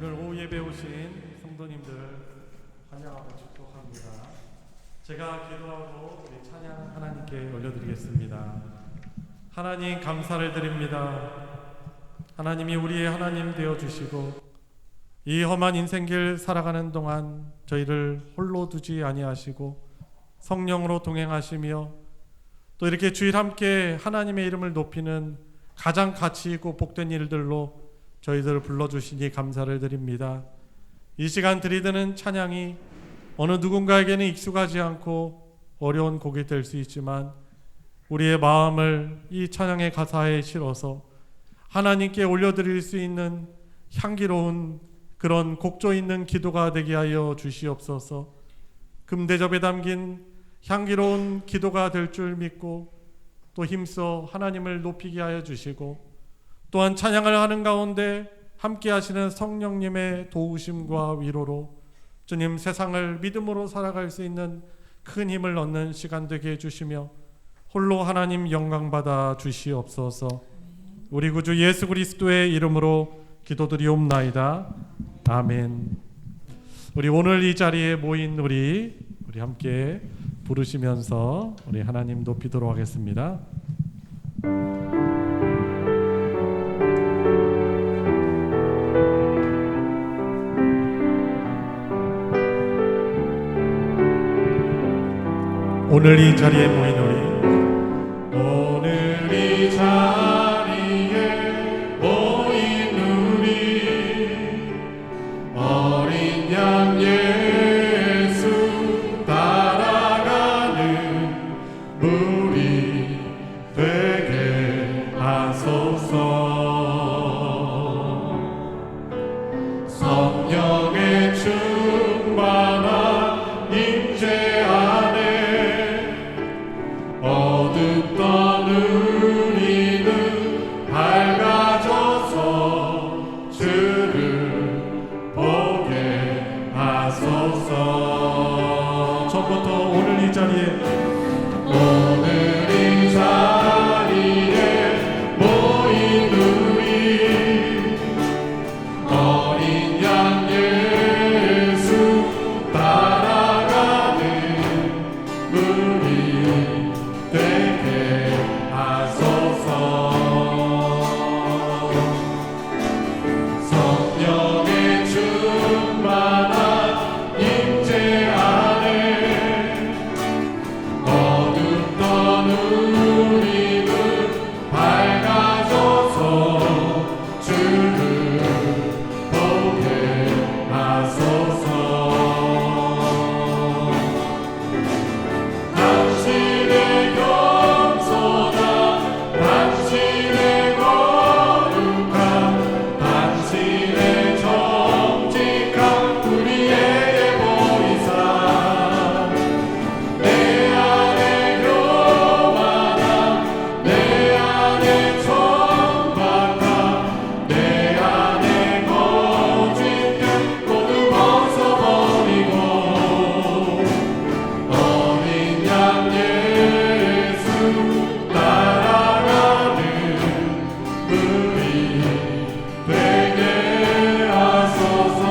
오늘 오후 예배 오신 성도님들 환영하고 축복합니다. 제가 기도하고 우리 찬양 하나님께 올려드리겠습니다. 하나님 감사를 드립니다. 하나님이 우리의 하나님 되어주시고 이 험한 인생길 살아가는 동안 저희를 홀로 두지 아니하시고 성령으로 동행하시며 또 이렇게 주일 함께 하나님의 이름을 높이는 가장 가치 있고 복된 일들로 저희들을 불러주시니 감사를 드립니다. 이 시간 드리드는 찬양이 어느 누군가에게는 익숙하지 않고 어려운 곡이 될 수 있지만 우리의 마음을 이 찬양의 가사에 실어서 하나님께 올려드릴 수 있는 향기로운 그런 곡조 있는 기도가 되게 하여 주시옵소서. 금대접에 담긴 향기로운 기도가 될 줄 믿고 또 힘써 하나님을 높이게 하여 주시고 또한 찬양을 하는 가운데 함께 하시는 성령님의 도우심과 위로로 주님 세상을 믿음으로 살아갈 수 있는 큰 힘을 얻는 시간 되게 해주시며 홀로 하나님 영광받아 주시옵소서. 우리 구주 예수 그리스도의 이름으로 기도드리옵나이다. 아멘. 우리 오늘 이 자리에 모인 우리 함께 부르시면서 우리 하나님 높이도록 하겠습니다. 오늘 이 자리에 모인 우리 오늘 이 자리에 모인 우리 어린 양 예수 따라가는 무리 되게 하소서. 성령의 충만한 임재 안에 어둡던 우리는 밝아져서 주를 보게 하소서. 처음부터 오늘 이 자리에 모인 우리 어린 양 예수 따라가는 우리 되게 하소서. 성령의 충만한 임재 안에 어둡던 우리는 밝아져서 주를 보게 하소서. 당신의 겸손함, 당신의 거룩함, 당신의 정직함 우리에게 보이사 내 안에 교만함, 내 안에 천박함, 내 안에 거짓됨 모두 벗어버리고 어린 양 예수 따라가는 우리 되게 하소서.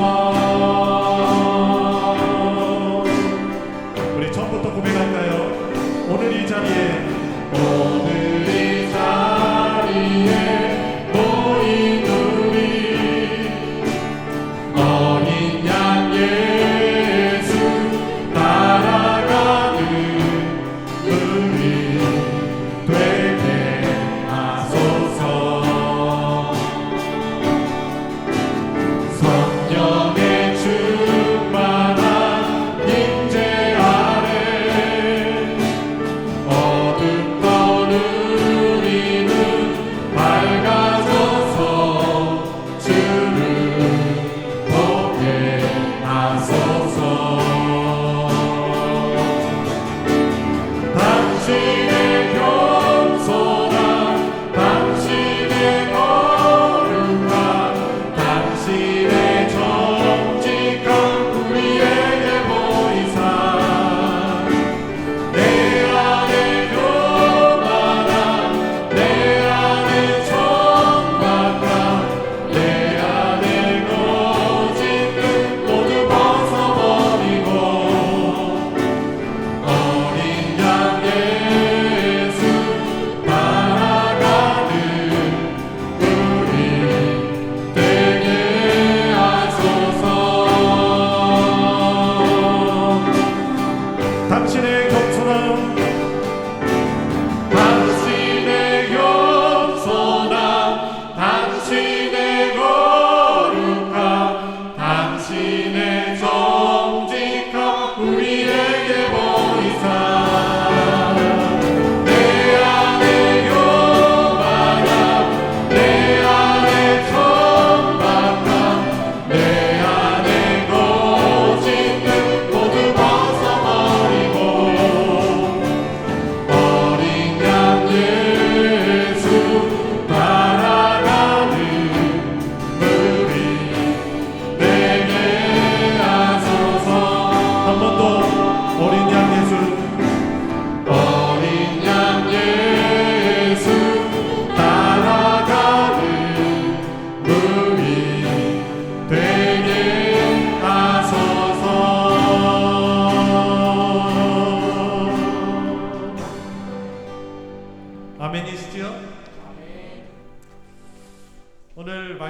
우리 처음부터 고백할까요? 오늘 이 자리에 모인 우리 어린 양 예수 따라가는 우리 되게 하소서. 성령의 충만한 임재 안에 어둡던 우리는 밝아져서 주를 보게 하소서. 당신의 겸손함, 당신의 거룩함, 당신의 정직함 우리에게 보이사 내 안에 교만함, 내 안에 천박함, 내 안에 거짓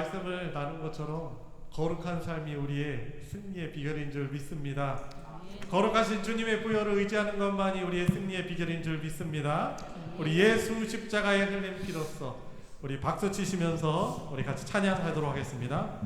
말씀을 나눈 것처럼 거룩한 삶이 우리의 승리의 비결인 줄 믿습니다. 거룩하신 주님의 부여를 의지하는 것만이 우리의 승리의 비결인 줄 믿습니다. 우리 예수 십자가에 흘린 피로써 우리 박수 치시면서 우리 같이 찬양하도록 하겠습니다.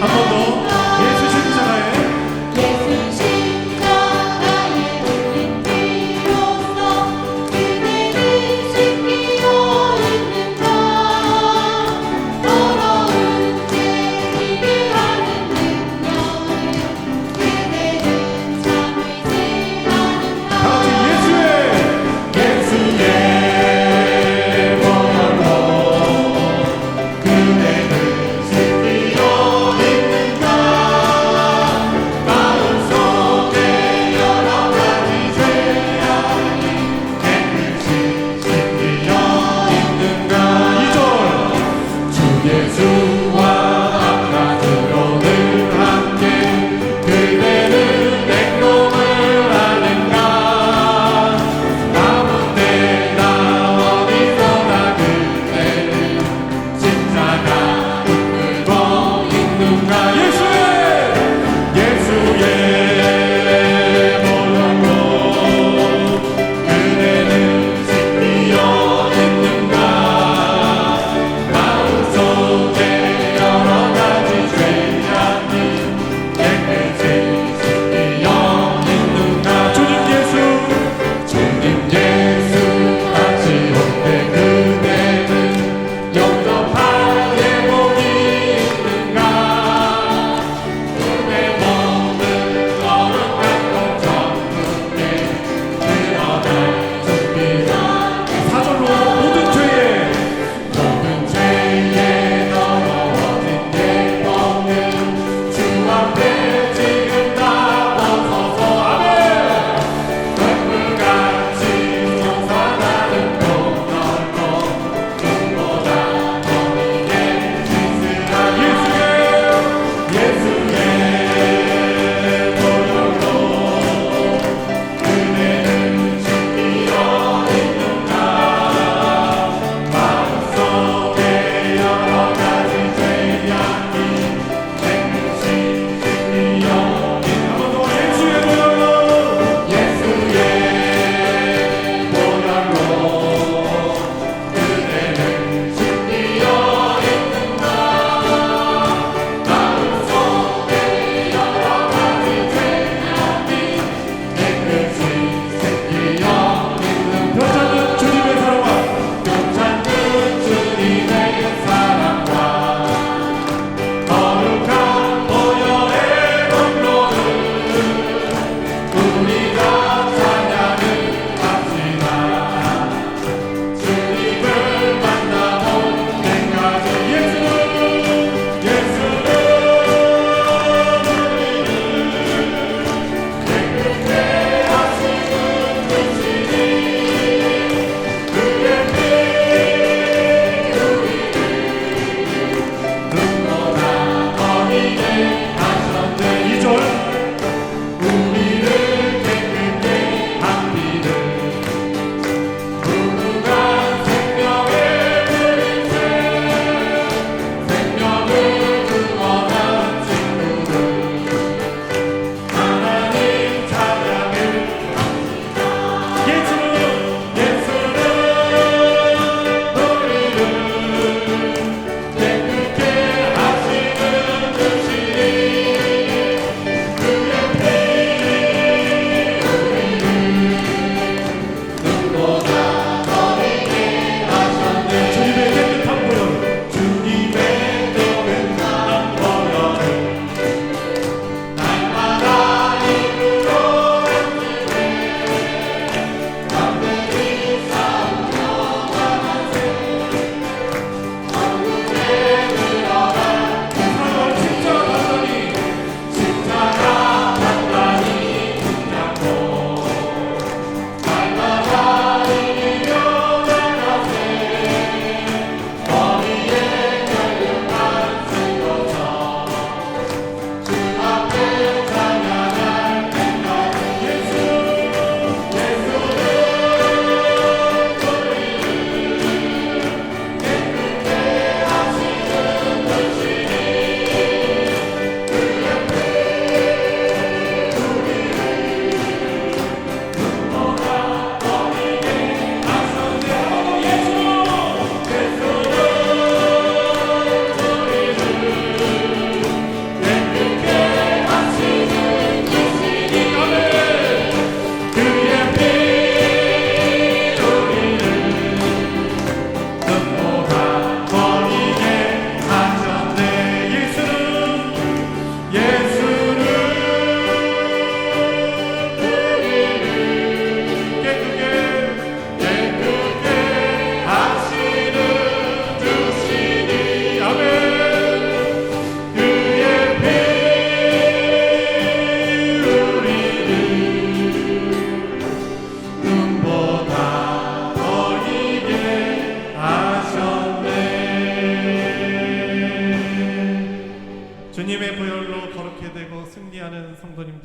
한 번 더.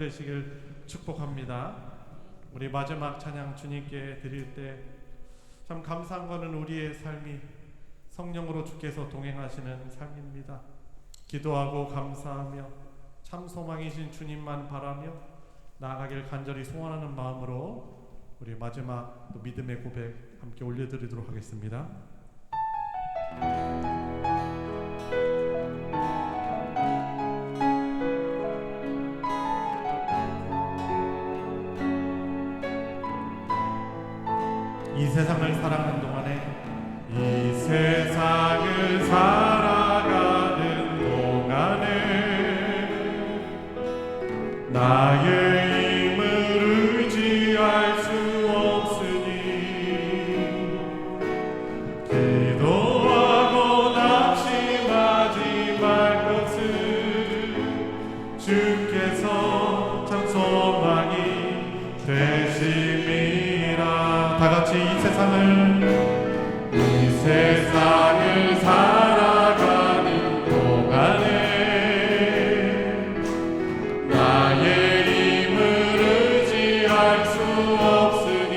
되시길 축복합니다. 우리 마지막 찬양 주님께 드릴 때 참 감사한 것은 우리의 삶이 성령으로 주께서 동행하시는 삶입니다. 기도하고 감사하며 참 소망이신 주님만 바라며 나아가길 간절히 소원하는 마음으로 우리 마지막 또 믿음의 고백 함께 올려드리도록 하겠습니다. 이 세상을 살아가는 동안에 이 세상을 살아가는 동안에 나의 힘을 의지할 수 없으니 기도하고 낙심하지 말 것을 주께서 참 소망이 되심이라. 다같이 이 세상을 살아가는 동안에 나의 힘을 의지할 수 없으니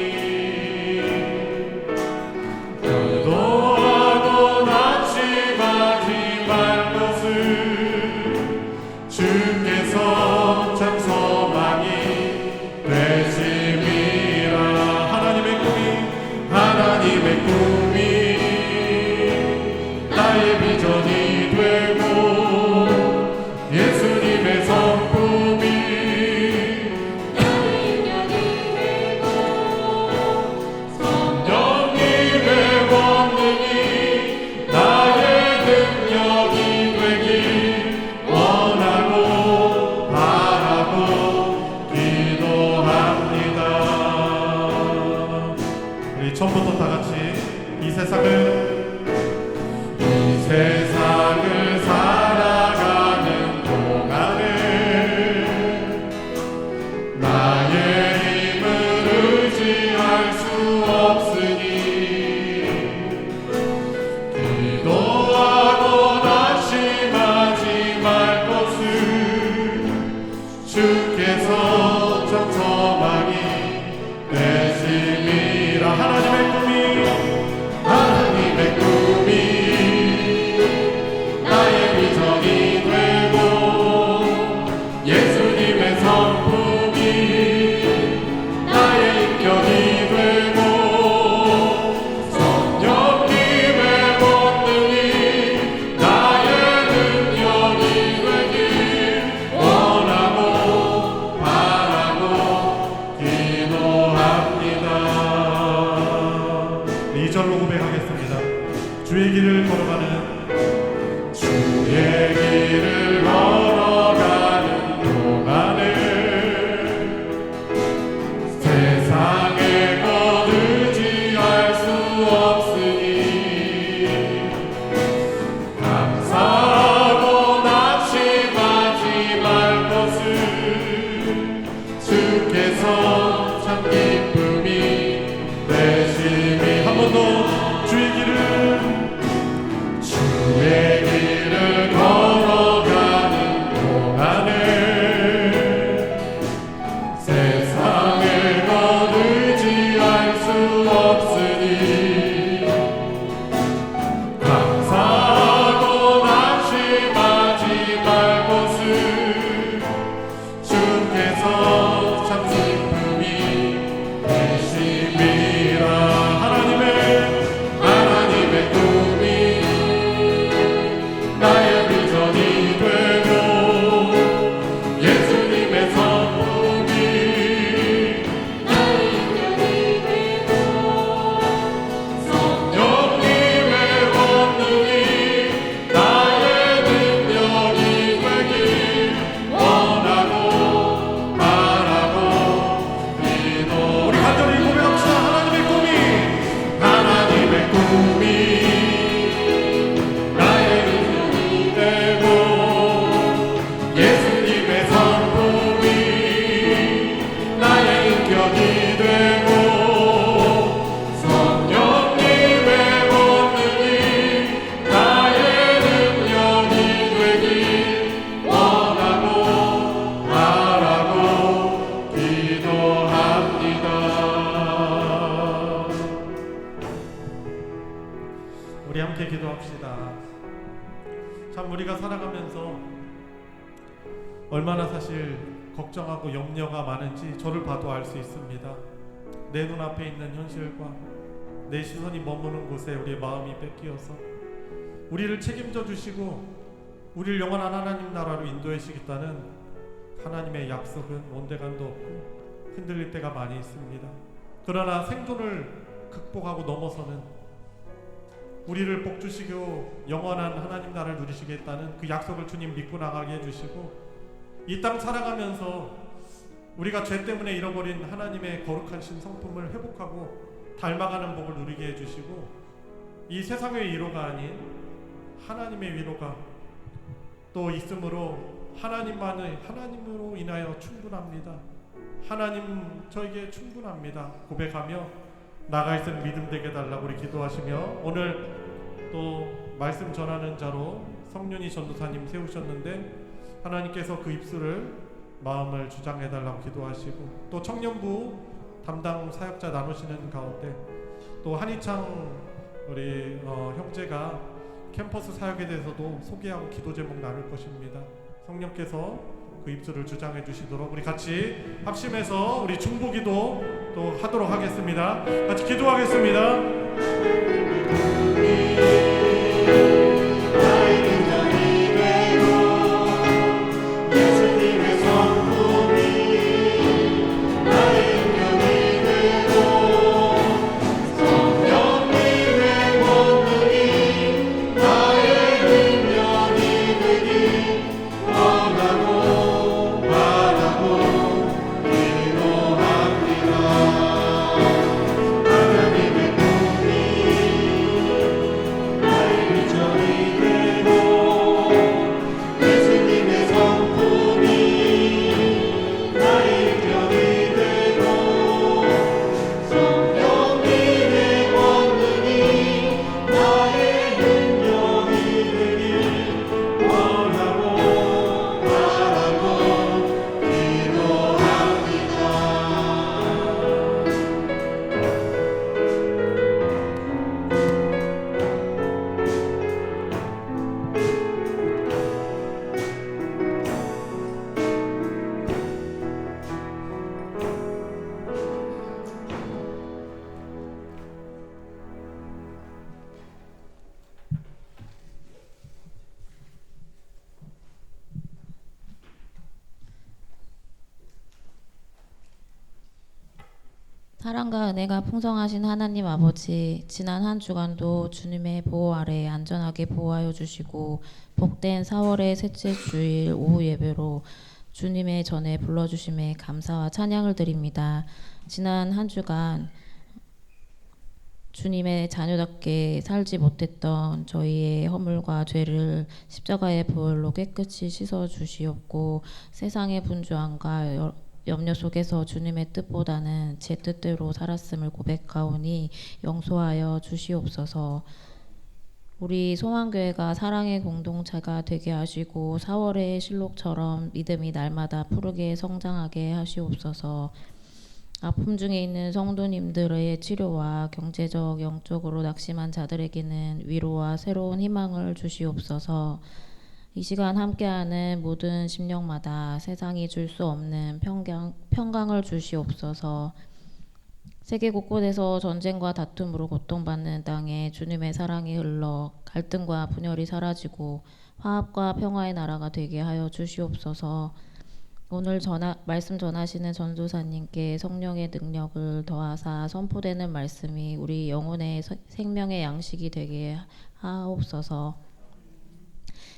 변도하고 낙심하지 말 것을 주께서 참 소망이 되심이라. 하나님의 꿈이 나의 비전이 되고 예수님의 성품이 나의 인연이 되고 성령님의 권능이 나의 능력이 되길 원하고 바라고 기도합니다. 우리 처음부터 다 같이 이 세상을 살아가는 동안에 나의 힘을 의지할 수 없으니 기도하고 낙심하지 말 것을 주께서 참 소망이 되심이라. 하나님의 꿈이 나의 비전이 되고 예수님의 성품이 나의 인격이 되고 성령님의 권능이 나의 능력이 되길 원하고 바라고 기도합시다. 참 우리가 살아가면서 얼마나 사실 걱정하고 염려가 많은지 저를 봐도 알 수 있습니다. 내 눈앞에 있는 현실과 내 시선이 머무는 곳에 우리의 마음이 뺏기어서 우리를 책임져 주시고 우리를 영원한 하나님 나라로 인도해 주시겠다는 하나님의 약속은 온데간도 없고 흔들릴 때가 많이 있습니다. 그러나 생존을 극복하고 넘어서는 우리를 복 주시고 영원한 하나님 나라를 누리시겠다는 그 약속을 주님 믿고 나가게 해주시고 이 땅 살아가면서 우리가 죄 때문에 잃어버린 하나님의 거룩하신 성품을 회복하고 닮아가는 복을 누리게 해주시고 이 세상의 위로가 아닌 하나님의 위로가 또 있으므로 하나님으로 인하여 충분합니다. 하나님 저에게 충분합니다 고백하며 나갈 수 있는 믿음 되게 달라고 우리 기도하시며 오늘 또 말씀 전하는 자로 성윤이 전도사님 세우셨는데 하나님께서 그 입술을 마음을 주장해 달라고 기도하시고 또 청년부 담당 사역자 나누시는 가운데 또 한희창 우리 형제가 캠퍼스 사역에 대해서도 소개하고 기도 제목 나눌 것입니다. 성령께서 그 입술을 주장해 주시도록 우리 같이 합심해서 우리 중보기도 또 하도록 하겠습니다. 같이 기도하겠습니다. 사랑과 은혜가 풍성하신 하나님 아버지, 지난 한 주간도 주님의 보호 아래 안전하게 보호하여 주시고 복된 4월의 셋째 주일 오후 예배로 주님의 전에 불러주심에 감사와 찬양을 드립니다. 지난 한 주간 주님의 자녀답게 살지 못했던 저희의 허물과 죄를 십자가의 보혈로 깨끗이 씻어 주시옵고 세상의 분주함과 염려 속에서 주님의 뜻보다는 제 뜻대로 살았음을 고백하오니 용서하여 주시옵소서. 우리 소망교회가 사랑의 공동체가 되게 하시고 4월의 실록처럼 믿음이 날마다 푸르게 성장하게 하시옵소서. 아픔 중에 있는 성도님들의 치료와 경제적, 영적으로 낙심한 자들에게는 위로와 새로운 희망을 주시옵소서. 이 시간 함께하는 모든 심령마다 세상이 줄 수 없는 평강을 주시옵소서. 세계 곳곳에서 전쟁과 다툼으로 고통받는 땅에 주님의 사랑이 흘러 갈등과 분열이 사라지고 화합과 평화의 나라가 되게 하여 주시옵소서. 오늘 말씀 전하시는 전도사님께 성령의 능력을 더하사 선포되는 말씀이 우리 영혼의 생명의 양식이 되게 하옵소서.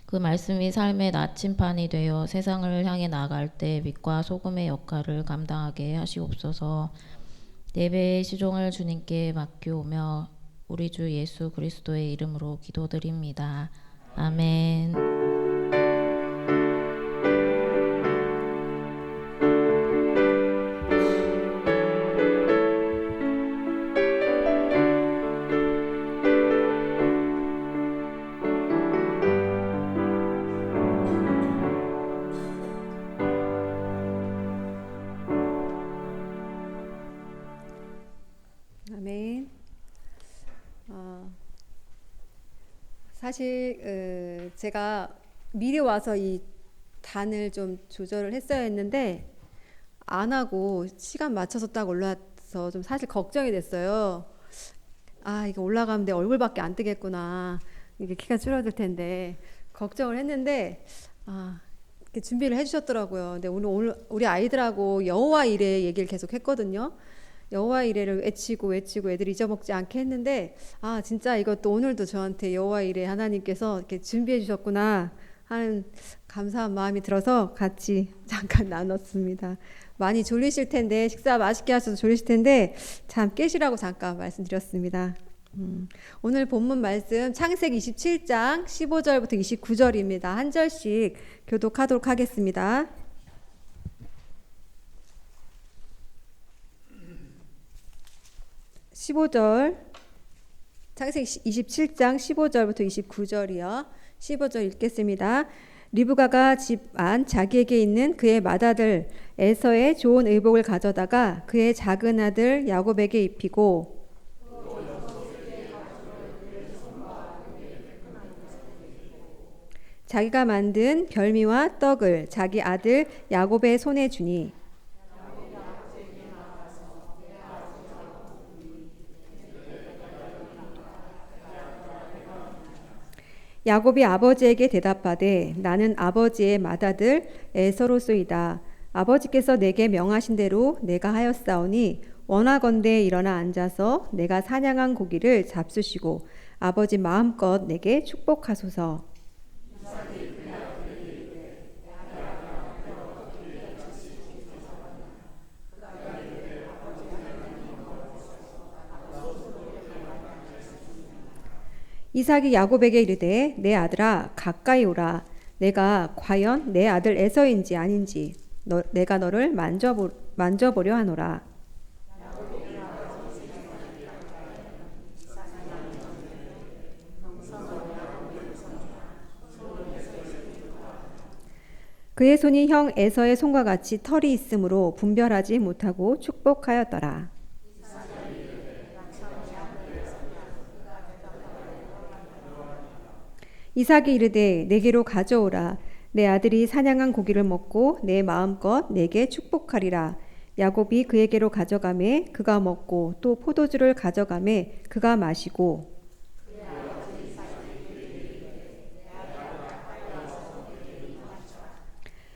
그 말씀이 삶의 나침판이 되어 세상을 향해 나갈 때 빛과 소금의 역할을 감당하게 하시옵소서. 예배의 시종을 주님께 맡겨오며 우리 주 예수 그리스도의 이름으로 기도드립니다. 아멘. 사실 제가 미리 와서 이 단을 좀 조절을 했어야 했는데 안 하고 시간 맞춰서 딱 올라와서 좀 사실 걱정이 됐어요. 아, 이거 올라가면 내 얼굴밖에 안 뜨겠구나. 이게 키가 줄어들 텐데 걱정을 했는데 이렇게 준비를 해주셨더라고요. 근데 오늘 우리 아이들하고 여호와 이레 얘기를 계속 했거든요. 여호와 이레를 외치고 애들이 잊어먹지 않게 했는데 진짜 이것도 오늘도 저한테 여호와 이레 하나님께서 이렇게 준비해 주셨구나 하는 감사한 마음이 들어서 같이 잠깐 나눴습니다. 많이 졸리실 텐데 식사 맛있게 하셔서 졸리실 텐데 참 깨시라고 잠깐 말씀드렸습니다. 오늘 본문 말씀 창세기 27장 15절부터 29절입니다. 한 절씩 교독하도록 하겠습니다. 15절 창세기 27장 15절부터 29절이요. 15절 읽겠습니다. 리브가가 집 안 자기에게 있는 그의 맏아들 에서의 좋은 의복을 가져다가 그의 작은 아들 야곱에게 입히고 자기가 만든 별미와 떡을 자기 아들 야곱의 손에 주니 야곱이 아버지에게 대답하되 나는 아버지의 맏아들 에서로소이다. 아버지께서 내게 명하신 대로 내가 하였사오니 원하건대 일어나 앉아서 내가 사냥한 고기를 잡수시고 아버지 마음껏 내게 축복하소서. 이삭이 야곱에게 이르되 내 아들아 가까이 오라. 내가 과연 내 아들 에서인지 아닌지 내가 너를 만져보려 하노라. 그의 손이 형 에서의 손과 같이 털이 있으므로 분별하지 못하고 축복하였더라. 이삭이 이르되 내게로 가져오라. 내 아들이 사냥한 고기를 먹고 내 마음껏 내게 축복하리라. 야곱이 그에게로 가져가매 그가 먹고 또 포도주를 가져가매 그가 마시고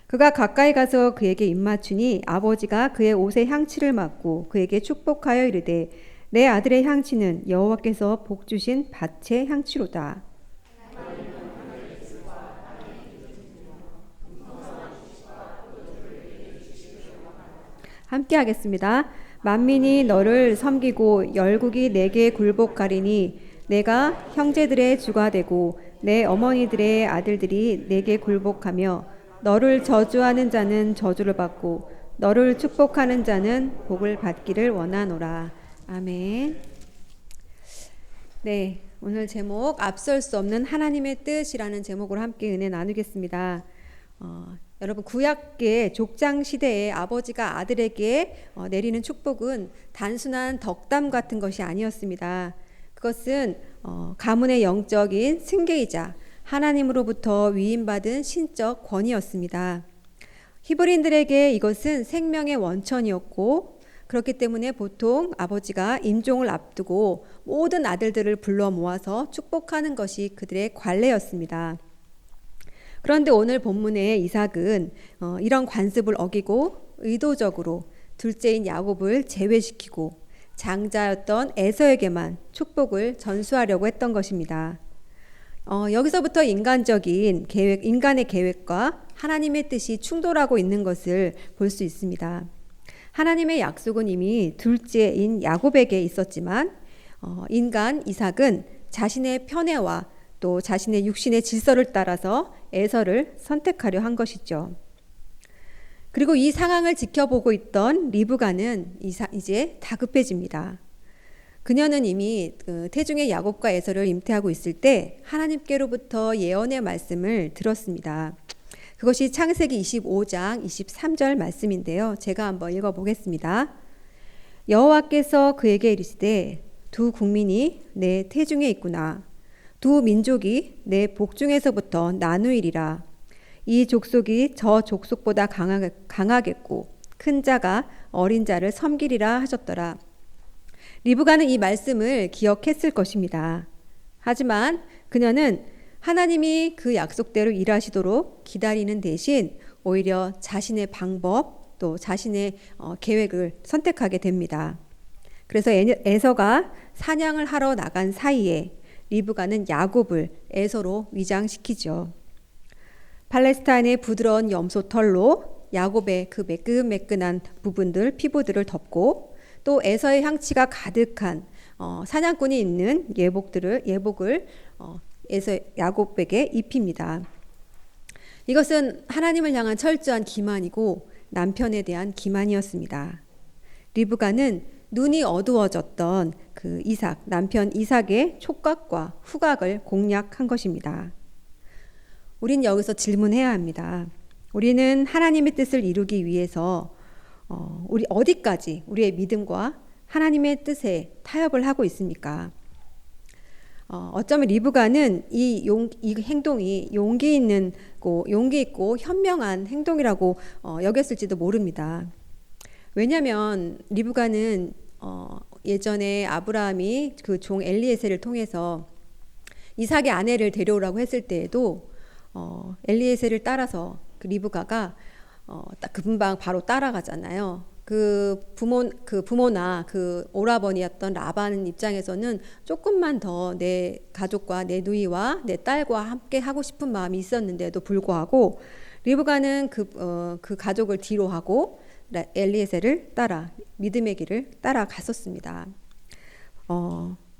그가 가까이 가서 그에게 입맞추니 아버지가 그의 옷에 향치를 맡고 그에게 축복하여 이르되 내 아들의 향치는 여호와께서 복 주신 밭의 향치로다. 함께 하겠습니다. 만민이 너를 섬기고 열국이 내게 굴복하리니 내가 형제들의 주가 되고 내 어머니들의 아들들이 내게 굴복하며 너를 저주하는 자는 저주를 받고 너를 축복하는 자는 복을 받기를 원하노라. 아멘. 네, 오늘 제목 앞설 수 없는 하나님의 뜻이라는 제목으로 함께 은혜 나누겠습니다. 여러분 구약의 족장 시대에 아버지가 아들에게 내리는 축복은 단순한 덕담 같은 것이 아니었습니다. 그것은 가문의 영적인 승계이자 하나님으로부터 위임받은 신적 권위였습니다. 히브리인들에게 이것은 생명의 원천이었고 그렇기 때문에 보통 아버지가 임종을 앞두고 모든 아들들을 불러 모아서 축복하는 것이 그들의 관례였습니다. 그런데 오늘 본문의 이삭은 이런 관습을 어기고 의도적으로 둘째인 야곱을 제외시키고 장자였던 에서에게만 축복을 전수하려고 했던 것입니다. 여기서부터 인간적인 계획, 인간의 계획과 하나님의 뜻이 충돌하고 있는 것을 볼 수 있습니다. 하나님의 약속은 이미 둘째인 야곱에게 있었지만 인간 이삭은 자신의 편애와 또 자신의 육신의 질서를 따라서 에서를 선택하려 한 것이죠. 그리고 이 상황을 지켜보고 있던 리브가는 이제 다급해집니다. 그녀는 이미 태중의 야곱과 에서를 임태하고 있을 때 하나님께로부터 예언의 말씀을 들었습니다. 그것이 창세기 25장 23절 말씀인데요. 제가 한번 읽어보겠습니다. 여호와께서 그에게 이르시되 두 국민이 내 태중에 있구나. 두 민족이 내 복중에서부터 나누이리라. 이 족속이 저 족속보다 강하겠고 큰 자가 어린 자를 섬기리라 하셨더라. 리브가는 이 말씀을 기억했을 것입니다. 하지만 그녀는 하나님이 그 약속대로 일하시도록 기다리는 대신 오히려 자신의 방법 또 자신의 계획을 선택하게 됩니다. 그래서 에서가 사냥을 하러 나간 사이에 리브가는 야곱을 에서로 위장시키죠. 팔레스타인의 부드러운 염소 털로 야곱의 그 매끈매끈한 부분들, 피부들을 덮고 또 에서의 향취가 가득한 사냥꾼이 입는 예복을 에서 야곱에게 입힙니다. 이것은 하나님을 향한 철저한 기만이고 남편에 대한 기만이었습니다. 리브가는 눈이 어두워졌던 그 남편 이삭의 촉각과 후각을 공략한 것입니다. 우린 여기서 질문해야 합니다. 우리는 하나님의 뜻을 이루기 위해서 우리 어디까지 우리의 믿음과 하나님의 뜻에 타협을 하고 있습니까? 어쩌면 리브가는 이 행동이 용기 있고 현명한 행동이라고 여겼을지도 모릅니다. 왜냐하면 리브가는 예전에 아브라함이 그 종 엘리에셀을 통해서 이삭의 아내를 데려오라고 했을 때에도 엘리에셀을 따라서 그 리브가가 딱 금방 바로 따라가잖아요. 그 부모나 그 오라버니였던 라반 입장에서는 조금만 더 내 가족과 내 누이와 내 딸과 함께 하고 싶은 마음이 있었는데도 불구하고 리브가는 그 가족을 뒤로 하고 엘리에셀을 따라 믿음의 길을 따라갔었습니다.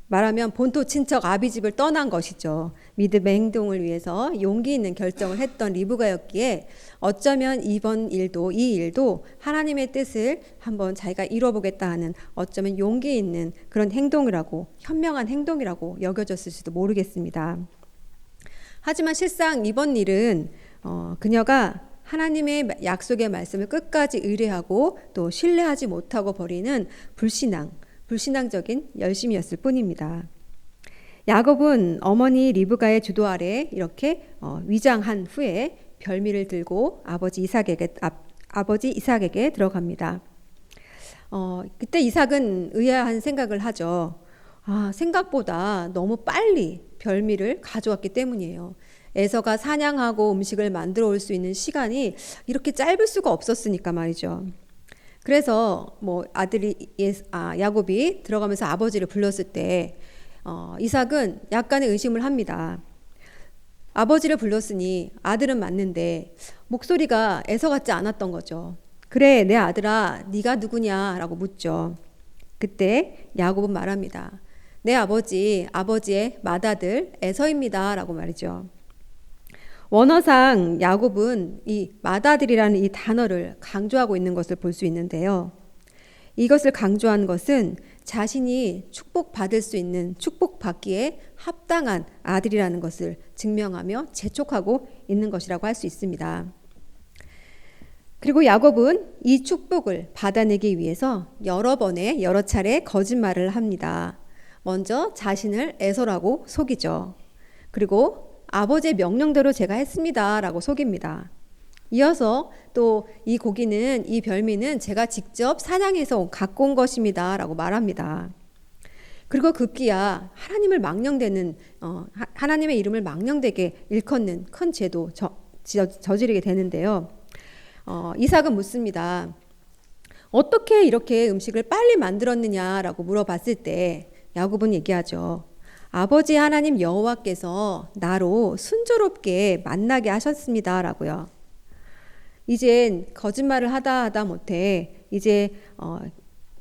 말하면 본토 친척 아비집을 떠난 것이죠. 믿음의 행동을 위해서 용기 있는 결정을 했던 리브가였기에 어쩌면 이 일도 하나님의 뜻을 한번 자기가 이뤄보겠다 하는 어쩌면 용기 있는 그런 행동이라고, 현명한 행동이라고 여겨졌을지도 모르겠습니다. 하지만 실상 이번 일은 그녀가 하나님의 약속의 말씀을 끝까지 의뢰하고 또 신뢰하지 못하고 버리는 불신앙적인 열심이었을 뿐입니다. 야곱은 어머니 리브가의 주도 아래 이렇게 위장한 후에 별미를 들고 아버지 이삭에게 들어갑니다. 그때 이삭은 의아한 생각을 하죠. 생각보다 너무 빨리 별미를 가져왔기 때문이에요. 에서가 사냥하고 음식을 만들어 올 수 있는 시간이 이렇게 짧을 수가 없었으니까 말이죠. 그래서 야곱이 들어가면서 아버지를 불렀을 때 이삭은 약간의 의심을 합니다. 아버지를 불렀으니 아들은 맞는데 목소리가 에서 같지 않았던 거죠. 그래, 내 아들아, 네가 누구냐라고 묻죠. 그때 야곱은 말합니다. 내 아버지의 맏아들 에서입니다라고 말이죠. 원어상 야곱은 이 맏아들이라는 이 단어를 강조하고 있는 것을 볼 수 있는데요. 이것을 강조한 것은 자신이 축복받을 수 있는, 축복받기에 합당한 아들이라는 것을 증명하며 재촉하고 있는 것이라고 할 수 있습니다. 그리고 야곱은 이 축복을 받아내기 위해서 여러 차례 거짓말을 합니다. 먼저 자신을 에서라고 속이죠. 그리고 아버지의 명령대로 제가 했습니다 라고 속입니다. 이어서 또 이 별미는 제가 직접 사냥해서 갖고 온 것입니다 라고 말합니다. 그리고 급기야 하나님의 이름을 망령되게 일컫는 큰 죄도 저지르게 되는데요. 이삭은 묻습니다. 어떻게 이렇게 음식을 빨리 만들었느냐라고 물어봤을 때 야곱은 얘기하죠. 아버지 하나님 여호와께서 나로 순조롭게 만나게 하셨습니다 라고요. 이젠 거짓말을 하다 못해 이제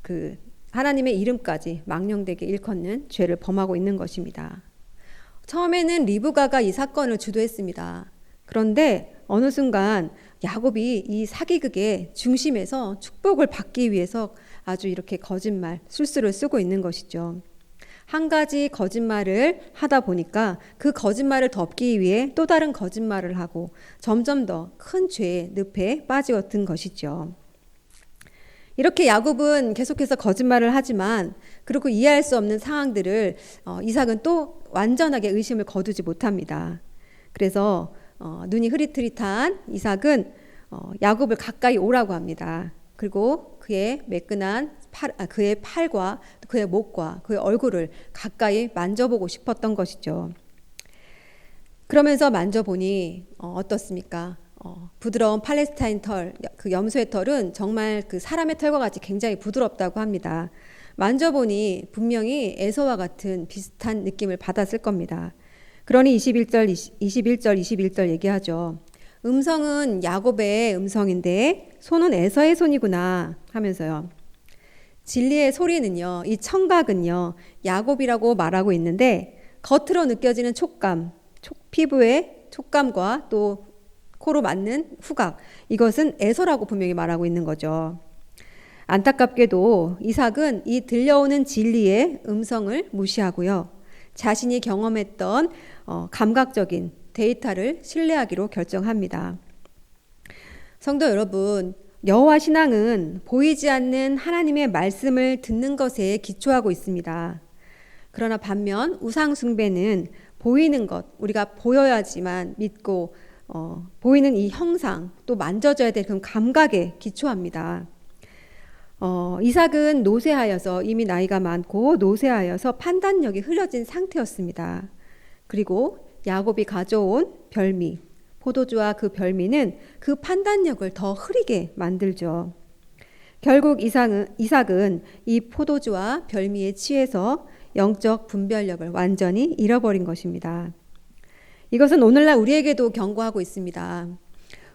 그 하나님의 이름까지 망령되게 일컫는 죄를 범하고 있는 것입니다. 처음에는 리브가가 이 사건을 주도했습니다. 그런데 어느 순간 야곱이 이 사기극의 중심에서 축복을 받기 위해서 아주 이렇게 술수를 쓰고 있는 것이죠. 한 가지 거짓말을 하다 보니까 그 거짓말을 덮기 위해 또 다른 거짓말을 하고 점점 더 큰 죄의 늪에 빠지었던 것이죠. 이렇게 야곱은 계속해서 거짓말을 하지만 그렇고 이해할 수 없는 상황들을 이삭은 또 완전하게 의심을 거두지 못합니다. 그래서 눈이 흐릿흐릿한 이삭은 야곱을 가까이 오라고 합니다. 그리고 그의 매끈한 그의 팔과 그의 목과 그의 얼굴을 가까이 만져보고 싶었던 것이죠. 그러면서 만져보니 어떻습니까? 부드러운 팔레스타인 털, 그 염소의 털은 정말 그 사람의 털과 같이 굉장히 부드럽다고 합니다. 만져보니 분명히 에서와 같은 비슷한 느낌을 받았을 겁니다. 그러니 21절 얘기하죠. 음성은 야곱의 음성인데 손은 에서의 손이구나 하면서요. 진리의 소리는요, 이 청각은요, 야곱이라고 말하고 있는데 겉으로 느껴지는 촉감, 피부의 촉감과 또 코로 맞는 후각, 이것은 에서라고 분명히 말하고 있는 거죠. 안타깝게도 이삭은 이 들려오는 진리의 음성을 무시하고요. 자신이 경험했던 감각적인 데이터를 신뢰하기로 결정합니다. 성도 여러분, 여호와 신앙은 보이지 않는 하나님의 말씀을 듣는 것에 기초하고 있습니다. 그러나 반면 우상 숭배는 보이는 것, 우리가 보여야지만 믿고 보이는 이 형상, 또 만져져야 될 그런 감각에 기초합니다. 이삭은 노쇠하여서 이미 나이가 많고 노쇠하여서 판단력이 흐려진 상태였습니다. 그리고 야곱이 가져온 별미, 포도주와 그 별미는 그 판단력을 더 흐리게 만들죠. 결국 이삭은 이 포도주와 별미에 취해서 영적 분별력을 완전히 잃어버린 것입니다. 이것은 오늘날 우리에게도 경고하고 있습니다.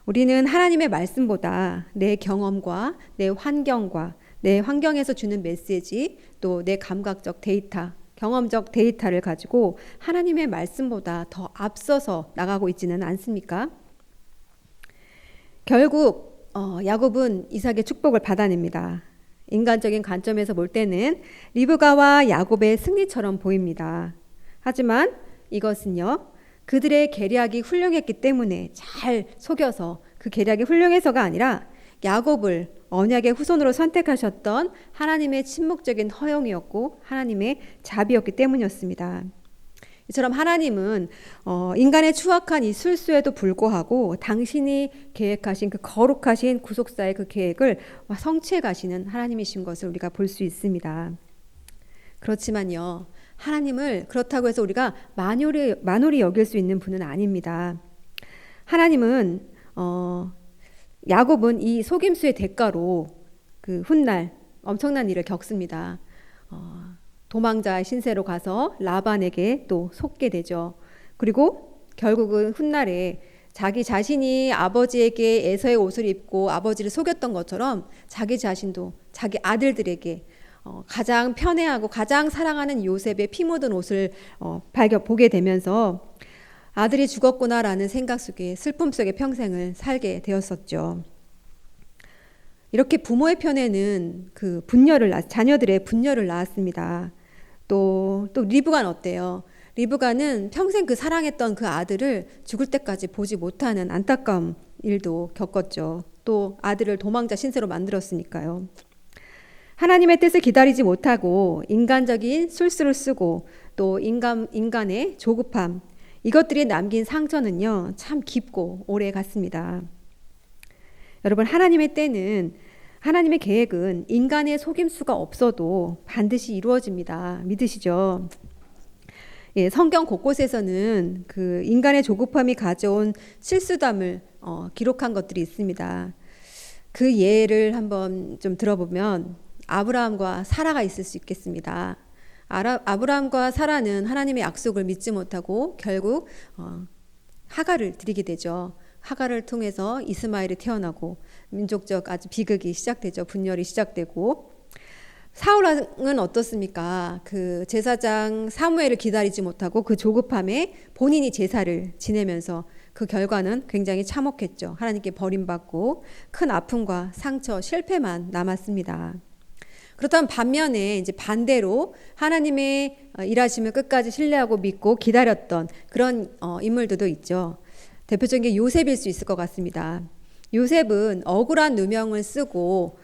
우리는 하나님의 말씀보다 내 경험과 내 환경에서 주는 메시지, 또 내 감각적 데이터, 경험적 데이터를 가지고 하나님의 말씀보다 더 앞서서 나가고 있지는 않습니까? 결국 야곱은 이삭의 축복을 받아냅니다. 인간적인 관점에서 볼 때는 리브가와 야곱의 승리처럼 보입니다. 하지만 이것은요, 그들의 계략이 훌륭했기 때문에 잘 속여서 그 계략이 훌륭해서가 아니라 야곱을 언약의 후손으로 선택하셨던 하나님의 침묵적인 허용이었고 하나님의 자비였기 때문이었습니다. 이처럼 하나님은 인간의 추악한 이 술수에도 불구하고 당신이 계획하신 그 거룩하신 구속사의 그 계획을 성취해 가시는 하나님이신 것을 우리가 볼 수 있습니다. 그렇지만요, 하나님을 그렇다고 해서 우리가 만홀히 여길 수 있는 분은 아닙니다. 하나님은 야곱은 이 속임수의 대가로 그 훗날 엄청난 일을 겪습니다. 도망자의 신세로 가서 라반에게 또 속게 되죠. 그리고 결국은 훗날에 자기 자신이 아버지에게 에서의 옷을 입고 아버지를 속였던 것처럼 자기 자신도 자기 아들들에게 가장 편애하고 가장 사랑하는 요셉의 피 묻은 옷을 보게 되면서 아들이 죽었구나라는 생각 속에, 슬픔 속에 평생을 살게 되었었죠. 이렇게 부모의 편에는 그 자녀들의 분열을 낳았습니다. 또 리브가는 어때요? 리브가는 평생 그 사랑했던 그 아들을 죽을 때까지 보지 못하는 안타까운 일도 겪었죠. 또 아들을 도망자 신세로 만들었으니까요. 하나님의 뜻을 기다리지 못하고 인간적인 술수를 쓰고 또 인간의 조급함, 이것들이 남긴 상처는요, 참 깊고 오래 갔습니다. 여러분, 하나님의 때는, 하나님의 계획은 인간의 속임수가 없어도 반드시 이루어집니다. 믿으시죠? 예, 성경 곳곳에서는 그 인간의 조급함이 가져온 실수담을 기록한 것들이 있습니다. 그 예를 한번 좀 들어보면 아브라함과 사라가 있을 수 있겠습니다. 아브라함과 사라는 하나님의 약속을 믿지 못하고 결국 하갈을 드리게 되죠. 하갈을 통해서 이스마엘이 태어나고 민족적 아주 비극이 시작되죠. 분열이 시작되고, 사울왕은 어떻습니까? 그 제사장 사무엘을 기다리지 못하고 그 조급함에 본인이 제사를 지내면서 그 결과는 굉장히 참혹했죠. 하나님께 버림받고 큰 아픔과 상처, 실패만 남았습니다. 그렇다면 반면에 이제 반대로 하나님의 일하심을 끝까지 신뢰하고 믿고 기다렸던 그런 인물들도 있죠. 대표적인 게 요셉일 수 있을 것 같습니다. 요셉은 억울한 누명을 쓰고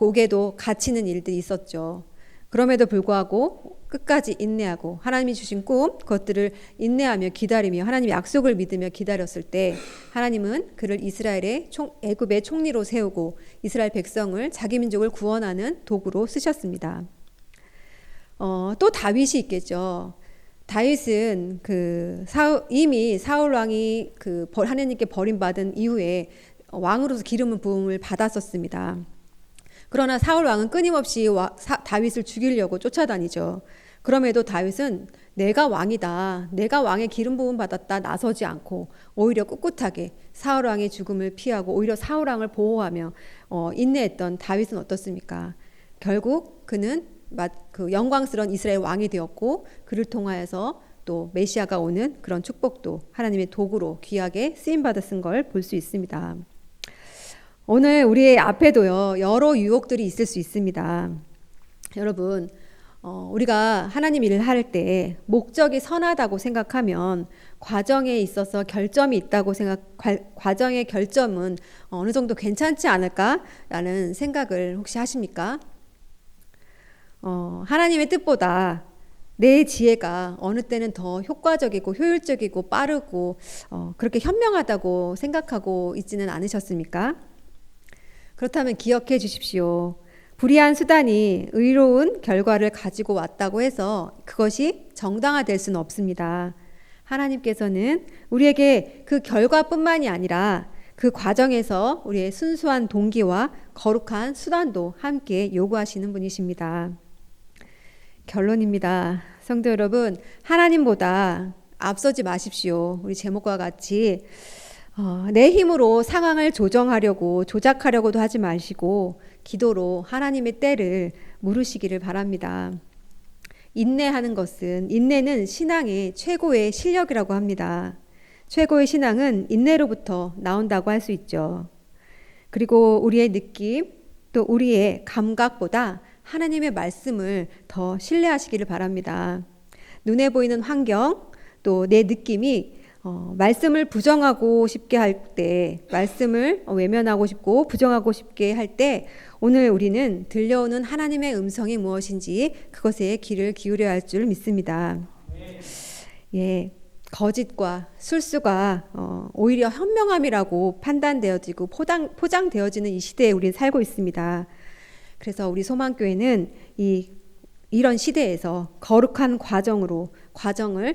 옥에도 갇히는 일들이 있었죠. 그럼에도 불구하고 끝까지 인내하고 하나님이 주신 꿈 그것들을 인내하며 기다리며 하나님의 약속을 믿으며 기다렸을 때 하나님은 그를 이스라엘의 애굽의 총리로 세우고 이스라엘 백성을 자기 민족을 구원하는 도구로 쓰셨습니다. 또 다윗이 있겠죠. 다윗은 이미 사울 왕이 하나님께 버림받은 이후에 왕으로서 기름 부음을 받았었습니다. 그러나 사울 왕은 끊임없이 다윗을 죽이려고 쫓아다니죠. 그럼에도 다윗은 내가 왕이다, 내가 왕의 기름 부음 받았다 나서지 않고 오히려 꿋꿋하게 사울 왕의 죽음을 피하고 오히려 사울 왕을 보호하며 인내했던 다윗은 어떻습니까? 결국 그는 그 영광스러운 이스라엘 왕이 되었고 그를 통하여서 또 메시아가 오는 그런 축복도 하나님의 도구로 귀하게 쓰임받았은 걸 볼 수 있습니다. 오늘 우리의 앞에도요 여러 유혹들이 있을 수 있습니다. 여러분 우리가 하나님 일을 할 때 목적이 선하다고 생각하면 과정에 있어서 결점이 있다고 과정의 결점은 어느 정도 괜찮지 않을까라는 생각을 혹시 하십니까? 하나님의 뜻보다 내 지혜가 어느 때는 더 효과적이고 효율적이고 빠르고 그렇게 현명하다고 생각하고 있지는 않으셨습니까? 그렇다면 기억해 주십시오. 불의한 수단이 의로운 결과를 가지고 왔다고 해서 그것이 정당화될 수는 없습니다. 하나님께서는 우리에게 그 결과뿐만이 아니라 그 과정에서 우리의 순수한 동기와 거룩한 수단도 함께 요구하시는 분이십니다. 결론입니다. 성도 여러분, 하나님보다 앞서지 마십시오. 우리 제목과 같이 내 힘으로 상황을 조작하려고도 하지 마시고 기도로 하나님의 때를 물으시기를 바랍니다. 인내는 신앙의 최고의 실력이라고 합니다. 최고의 신앙은 인내로부터 나온다고 할 수 있죠. 그리고 우리의 느낌 또 우리의 감각보다 하나님의 말씀을 더 신뢰하시기를 바랍니다. 눈에 보이는 환경 또 내 느낌이 말씀을 부정하고 싶게 할 때, 말씀을 외면하고 싶고 부정하고 싶게 할 때 오늘 우리는 들려오는 하나님의 음성이 무엇인지 그것에 귀를 기울여야 할 줄 믿습니다. 예, 거짓과 술수가 오히려 현명함이라고 판단되어지고 포장되어지는 이 시대에 우리는 살고 있습니다. 그래서 우리 소망교회는 이런 시대에서 거룩한 과정을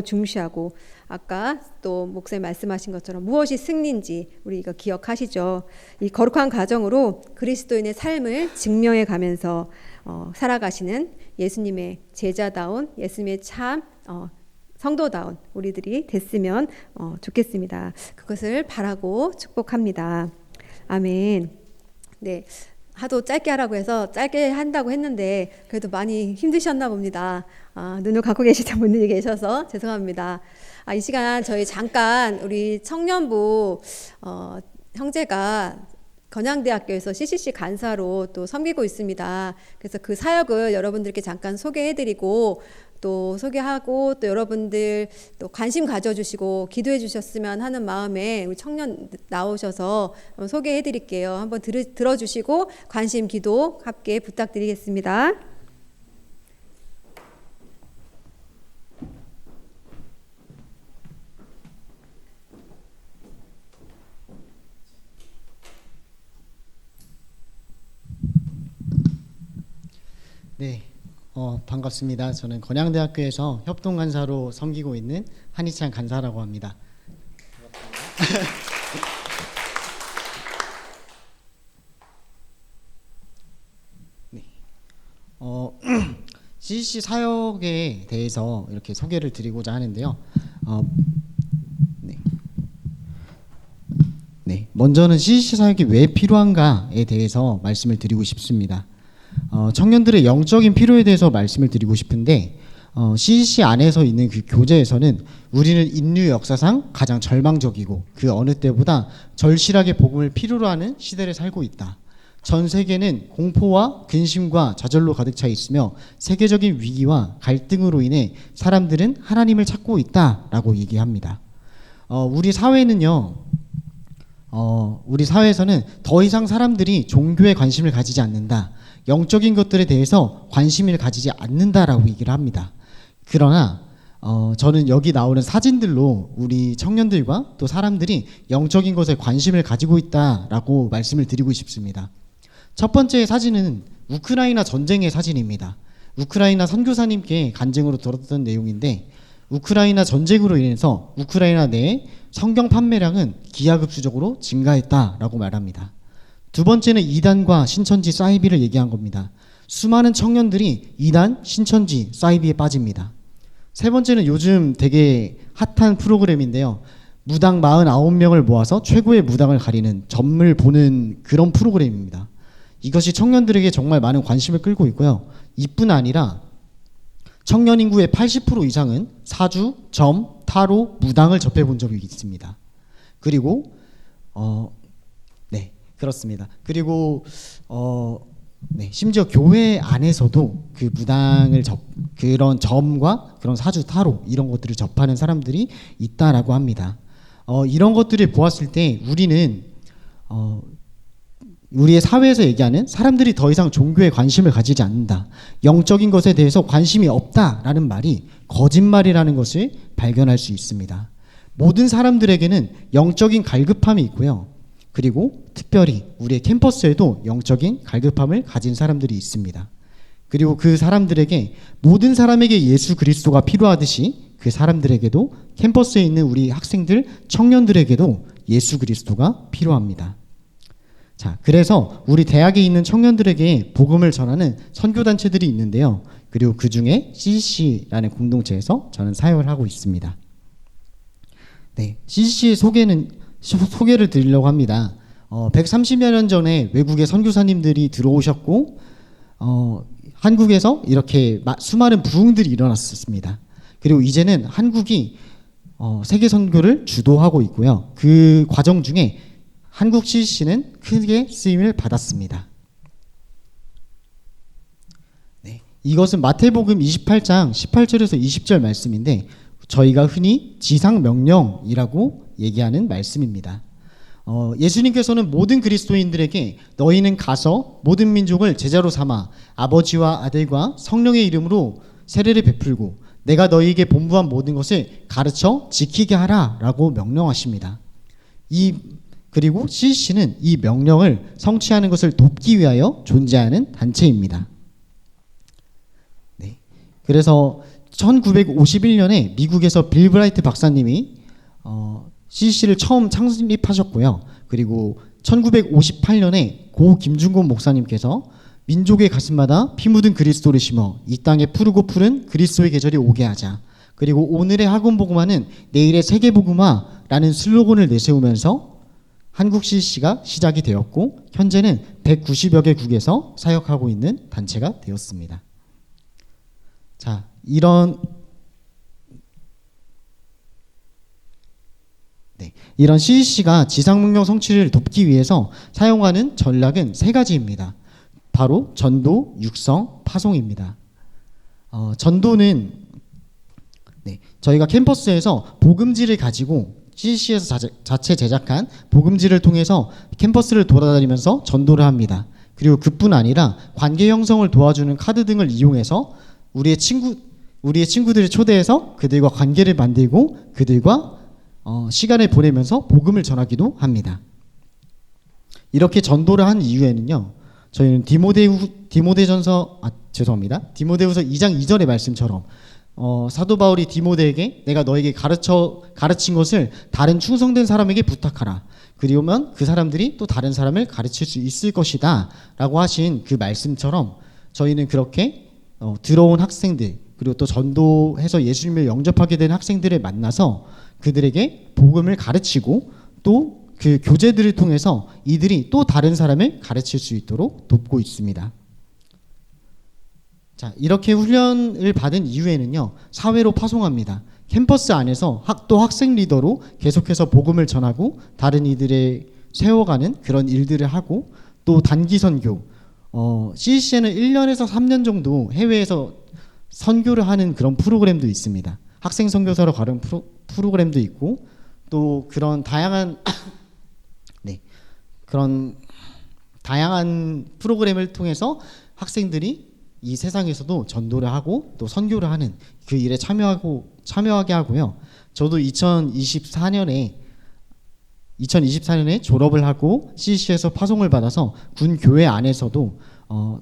중시하고 아까 또 목사님 말씀하신 것처럼 무엇이 승리인지 우리 이거 기억하시죠. 이 거룩한 과정으로 그리스도인의 삶을 증명해 가면서 살아가시는 예수님의 제자다운 예수님의 참 성도다운 우리들이 됐으면 좋겠습니다. 그것을 바라고 축복합니다. 아멘. 네. 하도 짧게 하라고 해서 짧게 한다고 했는데 그래도 많이 힘드셨나 봅니다. 눈을 감고 계시던 분들이 계셔서 죄송합니다. 이 시간 저희 잠깐 우리 청년부 형제가 건양대학교에서 CCC 간사로 또 섬기고 있습니다. 그래서 그 사역을 여러분들께 잠깐 소개해드리고 또 소개하고 또 여러분들 또 관심 가져주시고 기도해 주셨으면 하는 마음에 우리 청년 나오셔서 소개해 드릴게요. 한번 들어주시고 관심 기도 함께 부탁드리겠습니다. 네, 반갑습니다. 저는 건양대학교에서 협동간사로 섬기고 있는 한희찬 간사라고 합니다. 네, CCC 사역에 대해서 이렇게 소개를 드리고자 하는데요. 네, 먼저는 CCC 사역이 왜 필요한가에 대해서 말씀을 드리고 싶습니다. 청년들의 영적인 필요에 대해서 말씀을 드리고 싶은데 CCC 안에서 있는 그 교제에서는 우리는 인류 역사상 가장 절망적이고 그 어느 때보다 절실하게 복음을 필요로 하는 시대를 살고 있다. 전 세계는 공포와 근심과 좌절로 가득 차 있으며 세계적인 위기와 갈등으로 인해 사람들은 하나님을 찾고 있다라고 얘기합니다. 우리 사회는요 우리 사회에서는 더 이상 사람들이 종교에 관심을 가지지 않는다. 영적인 것들에 대해서 관심을 가지지 않는다라고 얘기를 합니다. 그러나 저는 여기 나오는 사진들로 우리 청년들과 또 사람들이 영적인 것에 관심을 가지고 있다라고 말씀을 드리고 싶습니다. 첫 번째 사진은 우크라이나 전쟁의 사진입니다. 우크라이나 선교사님께 간증으로 들었던 내용인데, 우크라이나 전쟁으로 인해서 우크라이나 내에 성경 판매량은 기하급수적으로 증가했다라고 말합니다. 두 번째는 이단과 신천지 사이비를 얘기한 겁니다. 수많은 청년들이 이단, 신천지, 사이비에 빠집니다. 세 번째는 요즘 되게 핫한 프로그램인데요. 무당 49명을 모아서 최고의 무당을 가리는 점을 보는 그런 프로그램입니다. 이것이 청년들에게 정말 많은 관심을 끌고 있고요. 이뿐 아니라 청년 인구의 80% 이상은 사주, 점, 타로, 무당을 접해본 적이 있습니다. 그리고 네, 그렇습니다. 그리고 네, 심지어 교회 안에서도 그 무당을 그런 점과 그런 사주, 타로 이런 것들을 접하는 사람들이 있다라고 합니다. 이런 것들을 보았을 때 우리는 우리의 사회에서 얘기하는 사람들이 더 이상 종교에 관심을 가지지 않는다, 영적인 것에 대해서 관심이 없다라는 말이 거짓말이라는 것을 발견할 수 있습니다. 모든 사람들에게는 영적인 갈급함이 있고요. 그리고 특별히 우리의 캠퍼스에도 영적인 갈급함을 가진 사람들이 있습니다. 그리고 그 사람들에게, 모든 사람에게 예수 그리스도가 필요하듯이 그 사람들에게도, 캠퍼스에 있는 우리 학생들, 청년들에게도 예수 그리스도가 필요합니다. 자, 그래서 우리 대학에 있는 청년들에게 복음을 전하는 선교단체들이 있는데요. 그리고 그 중에 CCC라는 공동체에서 저는 사역을 하고 있습니다. 네, CCC의 소개를 드리려고 합니다. 130여 년 전에 외국의 선교사님들이 들어오셨고, 한국에서 이렇게 수많은 부흥들이 일어났었습니다. 그리고 이제는 한국이 세계 선교를 주도하고 있고요. 그 과정 중에 한국 CCC는 크게 쓰임을 받았습니다. 네, 이것은 마태복음 28장 18절에서 20절 말씀인데, 저희가 흔히 지상명령이라고 얘기하는 말씀입니다. 예수님께서는 모든 그리스도인들에게 너희는 가서 모든 민족을 제자로 삼아 아버지와 아들과 성령의 이름으로 세례를 베풀고 내가 너희에게 본부한 모든 것을 가르쳐 지키게 하라 라고 명령하십니다. 그리고 CCC는 이 명령을 성취하는 것을 돕기 위하여 존재하는 단체입니다. 네, 그래서 1951년에 미국에서 빌 브라이트 박사님이 CCC를 처음 창립하셨고요. 그리고 1958년에 고 김중곤 목사님께서 민족의 가슴마다 피 묻은 그리스도를 심어 이 땅에 푸르고 푸른 그리스도의 계절이 오게 하자. 그리고 오늘의 학원 복음화는 내일의 세계 복음화라는 슬로건을 내세우면서 한국 CCC가 시작이 되었고, 현재는 190여 개국에서 사역하고 있는 단체가 되었습니다. 자, 이런 CCC가 지상명령 성취를 돕기 위해서 사용하는 전략은 세 가지입니다. 바로 전도, 육성, 파송입니다. 전도는 저희가 캠퍼스에서 복음지를 가지고 CCC에서 자체 제작한 복음지를 통해서 캠퍼스를 돌아다니면서 전도를 합니다. 그리고 그뿐 아니라 관계 형성을 도와주는 카드 등을 이용해서 우리의 친구들을 초대해서 그들과 관계를 만들고 그들과 시간을 보내면서 복음을 전하기도 합니다. 이렇게 전도를 한 이유에는요, 저희는 디모데후서 2장 2절의 말씀처럼 사도 바울이 디모데에게 내가 너에게 가르친 것을 다른 충성된 사람에게 부탁하라. 그리고면 그 사람들이 또 다른 사람을 가르칠 수 있을 것이다 라고 하신 그 말씀처럼, 저희는 그렇게 들어온 학생들, 그리고 또 전도해서 예수님을 영접하게 된 학생들을 만나서 그들에게 복음을 가르치고 또 그 교제들을 통해서 이들이 또 다른 사람을 가르칠 수 있도록 돕고 있습니다. 자, 이렇게 훈련을 받은 이후에는요, 사회로 파송합니다. 캠퍼스 안에서 또 학생 리더로 계속해서 복음을 전하고 다른 이들을 세워가는 그런 일들을 하고, 또 단기 선교, CCC는 1년에서 3년 정도 해외에서 선교를 하는 그런 프로그램도 있습니다. 학생 선교사로 가는 프로그램도 있고, 또 그런 다양한 그런 다양한 프로그램을 통해서 학생들이 이 세상에서도 전도를 하고 또 선교를 하는 그 일에 참여하게 하고요. 저도 2024년에 졸업을 하고 CC에서 파송을 받아서 군 교회 안에서도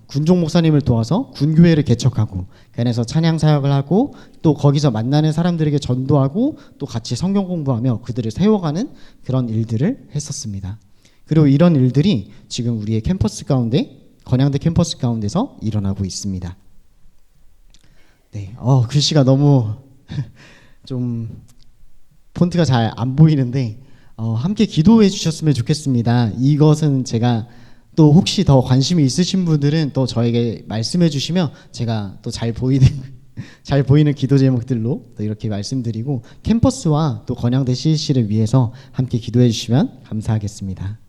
군종 목사님을 도와서 군 교회를 개척하고 그 안에서 찬양 사역을 하고 또 거기서 만나는 사람들에게 전도하고 또 같이 성경 공부하며 그들을 세워가는 그런 일들을 했었습니다. 그리고 이런 일들이 지금 우리의 캠퍼스 가운데 건양대 캠퍼스 가운데서 일어나고 있습니다. 네, 글씨가 너무 좀 폰트가 잘 안 보이는데 함께 기도해 주셨으면 좋겠습니다. 이것은 제가 또 혹시 더 관심이 있으신 분들은 또 저에게 말씀해 주시면 제가 또 잘 보이는 기도 제목들로 또 이렇게 말씀드리고 캠퍼스와 또 건양대 CC를 위해서 함께 기도해 주시면 감사하겠습니다.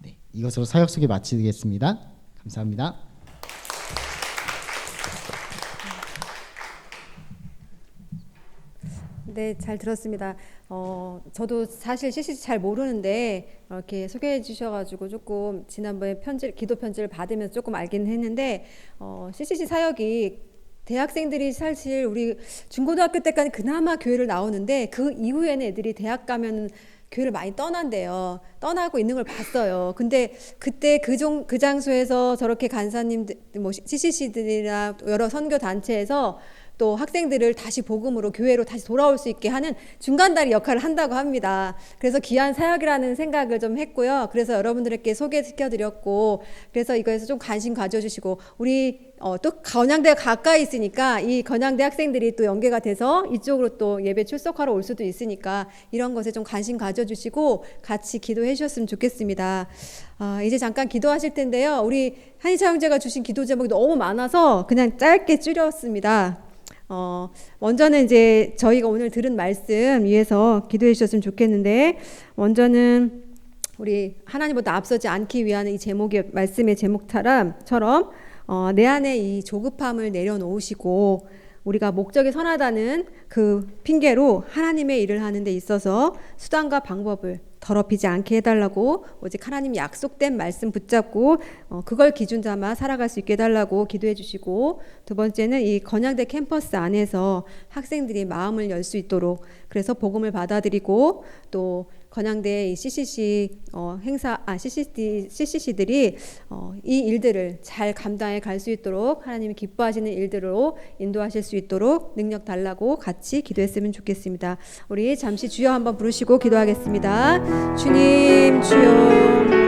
네, 이것으로 사역 소개 마치겠습니다. 감사합니다. 네, 잘 들었습니다. 저도 사실 CCC 잘 모르는데 이렇게 소개해 주셔가지고 조금 지난번에 기도 편지를 받으면서 조금 알긴 했는데 CCC 사역이 대학생들이 사실 우리 중고등학교 때까지 그나마 교회를 나오는데 그 이후에는 애들이 대학 가면 교회를 많이 떠난대요. 떠나고 있는 걸 봤어요. 근데 그때 그 장소에서 저렇게 간사님들, 뭐 CCC들이나 여러 선교 단체에서 또 학생들을 다시 복음으로 교회로 다시 돌아올 수 있게 하는 중간다리 역할을 한다고 합니다. 그래서 귀한 사역이라는 생각을 좀 했고요. 그래서 여러분들께 소개시켜드렸고, 그래서 이거에서 좀 관심 가져주시고, 우리 또 건양대가 가까이 있으니까 이 건양대 학생들이 또 연계가 돼서 이쪽으로 또 예배 출석하러 올 수도 있으니까 이런 것에 좀 관심 가져주시고 같이 기도해 주셨으면 좋겠습니다. 이제 잠깐 기도하실 텐데요. 우리 한희차 형제가 주신 기도 제목이 너무 많아서 그냥 짧게 줄였습니다. 먼저는 이제 저희가 오늘 들은 말씀 위해서 기도해 주셨으면 좋겠는데, 먼저는 우리 하나님보다 앞서지 않기 위한 이 제목의 말씀의 제목처럼 내 안에 이 조급함을 내려놓으시고 우리가 목적이 선하다는 그 핑계로 하나님의 일을 하는 데 있어서 수단과 방법을 더럽히지 않게 해달라고, 오직 하나님 약속된 말씀 붙잡고 그걸 기준 삼아 살아갈 수 있게 해달라고 기도해 주시고, 두 번째는 이 건양대 캠퍼스 안에서 학생들이 마음을 열 수 있도록, 그래서 복음을 받아들이고 또 건양대 CCC CCC들이 이 일들을 잘 감당해 갈 수 있도록 하나님이 기뻐하시는 일들로 인도하실 수 있도록 능력 달라고 같이 기도했으면 좋겠습니다. 우리 잠시 주여 한번 부르시고 기도하겠습니다. 주님, 주여.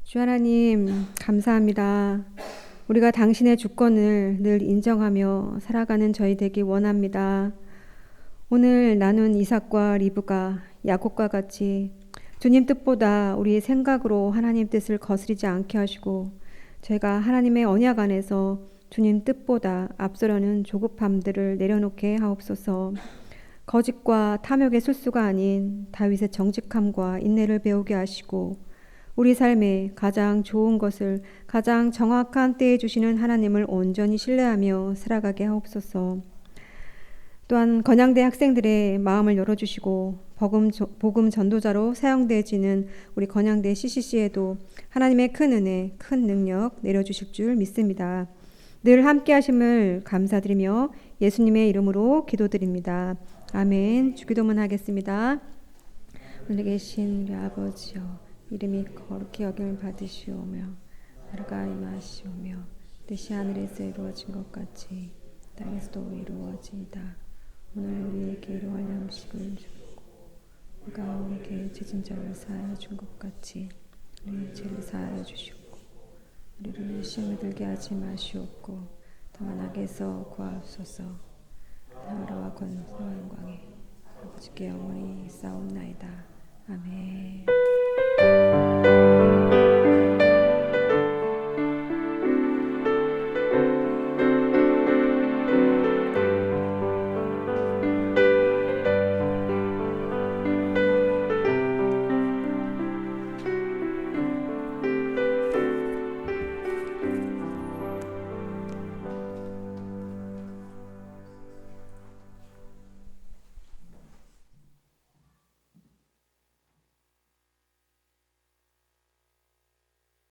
주 하나님 감사합니다. 우리가 당신의 주권을 늘 인정하며 살아가는 저희 되기 원합니다. 오늘 나눈 이삭과 리브가 야곱과 같이 주님 뜻보다 우리의 생각으로 하나님 뜻을 거스리지 않게 하시고, 저희가 하나님의 언약 안에서 주님 뜻보다 앞서려는 조급함들을 내려놓게 하옵소서. 거짓과 탐욕의 술수가 아닌 다윗의 정직함과 인내를 배우게 하시고, 우리 삶에 가장 좋은 것을 가장 정확한 때에 주시는 하나님을 온전히 신뢰하며 살아가게 하옵소서. 또한 건양대 학생들의 마음을 열어주시고 복음 전도자로 사용되어지는 우리 건양대 CCC에도 하나님의 큰 은혜, 큰 능력 내려주실 줄 믿습니다. 늘 함께 하심을 감사드리며 예수님의 이름으로 기도드립니다. 아멘. 주기도문 하겠습니다. 하늘에 계신 우리 아버지여, 이름이 거룩히 여김을 받으시오며 나라가 임하시오며 뜻이 하늘에서 이루어진 것 같이 땅에서도 이루어지이다. 오늘 우리에게 일용할 양식을 주고 그가 우리에게 죄진 자를 사하여 준 것 같이 우리의 죄를 사하여 주시옵고 우리를 시험에 들게 하지 마시옵고 다만 악에서 구하옵소서. 나라와 권세와 영광이 아버지께 영원히 싸움나이다. 아멘.